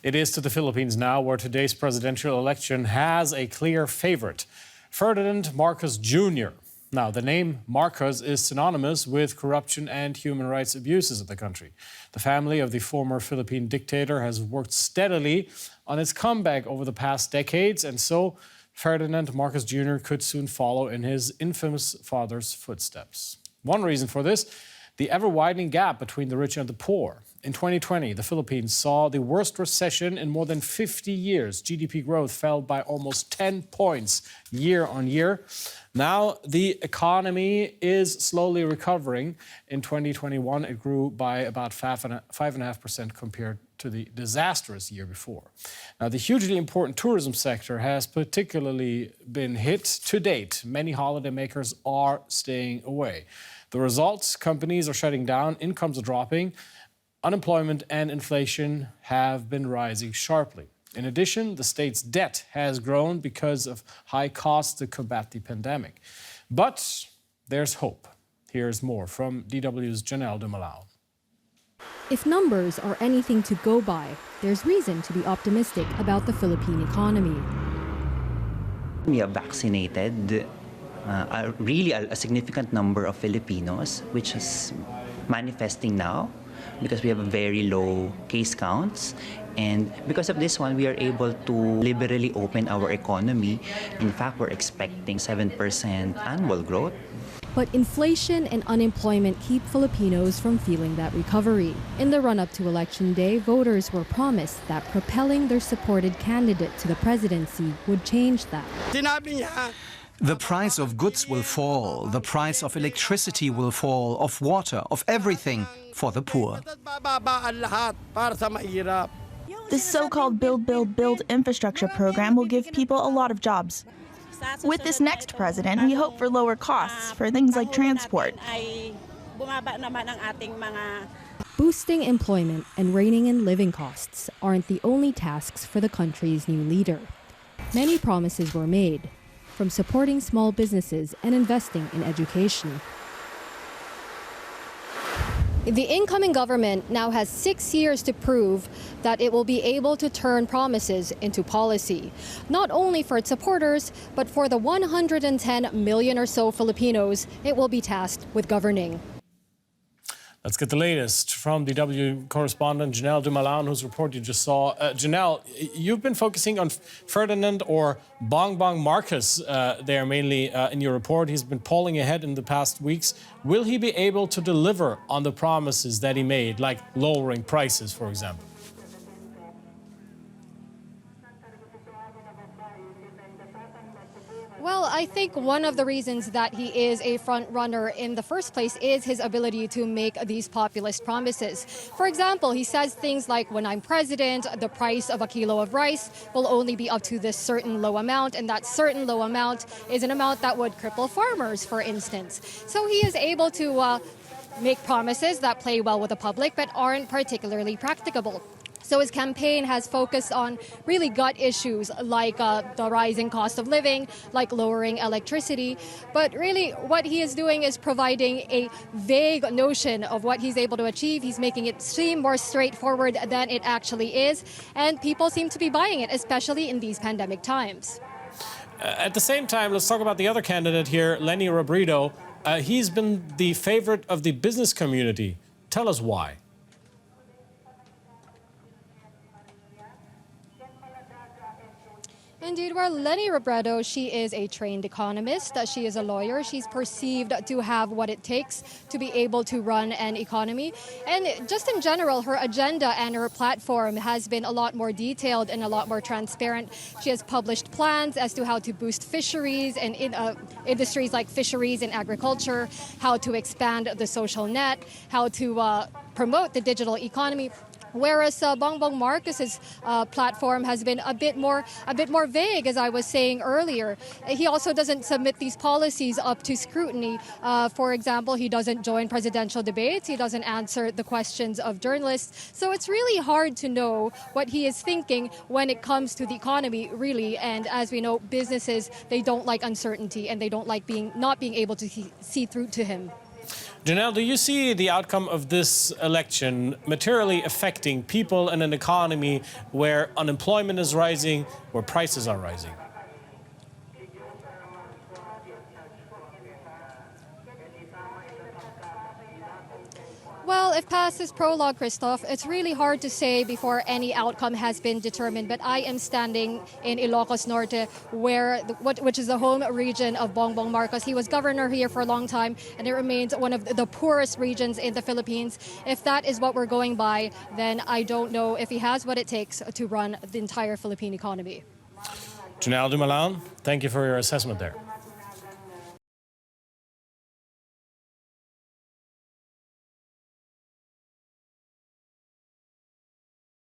It is to the Philippines now, where today's presidential election has a clear favorite, Ferdinand Marcos Jr. Now, the name Marcos is synonymous with corruption and human rights abuses in the country. The family of the former Philippine dictator has worked steadily on its comeback over the past decades, and so Ferdinand Marcos Jr. could soon follow in his infamous father's footsteps. One reason for this, the ever-widening gap between the rich and the poor. In 2020, the Philippines saw the worst recession in more than 50 years. GDP growth fell by almost 10 points year on year. Now, the economy is slowly recovering. In 2021, it grew by about 5.5% compared to the disastrous year before. Now, the hugely important tourism sector has particularly been hit to date. Many holidaymakers are staying away. The results, companies are shutting down, incomes are dropping, unemployment and inflation have been rising sharply. In addition, the state's debt has grown because of high costs to combat the pandemic. But there's hope. Here's more from DW's Janelle de Malao. If numbers are anything to go by, there's reason to be optimistic about the Philippine economy. We have vaccinated a significant number of Filipinos, which is manifesting now because we have a very low case counts. And because of this one, we are able to liberally open our economy. In fact, we're expecting 7% annual growth. But inflation and unemployment keep Filipinos from feeling that recovery. In the run-up to Election Day, voters were promised that propelling their supported candidate to the presidency would change that. The price of goods will fall, the price of electricity will fall, of water, of everything for the poor. This so-called build infrastructure program will give people a lot of jobs. With this next president, we hope for lower costs for things like transport. Boosting employment and reining in living costs aren't the only tasks for the country's new leader. Many promises were made, from supporting small businesses and investing in education. The incoming government now has 6 years to prove that it will be able to turn promises into policy, not only for its supporters, but for the 110 million or so Filipinos it will be tasked with governing. Let's get the latest from DW correspondent Janelle de Malao, whose report you just saw. Janelle, you've been focusing on Ferdinand or Bongbong Marcos there mainly in your report. He's been polling ahead in the past weeks. Will he be able to deliver on the promises that he made, like lowering prices, for example? Well, I think one of the reasons that he is a front runner in the first place is his ability to make these populist promises. For example, he says things like, when I'm president, the price of a kilo of rice will only be up to this certain low amount, and that certain low amount is an amount that would cripple farmers, for instance. So he is able to make promises that play well with the public but aren't particularly practicable. So his campaign has focused on really gut issues like the rising cost of living, like lowering electricity. But really what he is doing is providing a vague notion of what he's able to achieve. He's making it seem more straightforward than it actually is. And people seem to be buying it, especially in these pandemic times. At the same time, let's talk about the other candidate here, Leni Robredo. He's been the favorite of the business community. Tell us why. Indeed, well, Leni Robredo, she is a trained economist. She is a lawyer. She's perceived to have what it takes to be able to run an economy. And just in general, her agenda and her platform has been a lot more detailed and a lot more transparent. She has published plans as to how to boost fisheries and industries like fisheries and agriculture, how to expand the social net, how to promote the digital economy. Whereas Bongbong Marcos's platform has been a bit more vague, as I was saying earlier. He also doesn't submit these policies up to scrutiny. For example, he doesn't join presidential debates. He doesn't answer the questions of journalists. So it's really hard to know what he is thinking when it comes to the economy, really. And as we know, businesses, they don't like uncertainty and they don't like not being able to see through to him. Janelle, do you see the outcome of this election materially affecting people in an economy where unemployment is rising, where prices are rising? Well, if past is prologue, Christoph, it's really hard to say before any outcome has been determined. But I am standing in Ilocos Norte, which is the home region of Bongbong Marcos. He was governor here for a long time, and it remains one of the poorest regions in the Philippines. If that is what we're going by, then I don't know if he has what it takes to run the entire Philippine economy. Janelle Dumoulin, thank you for your assessment there.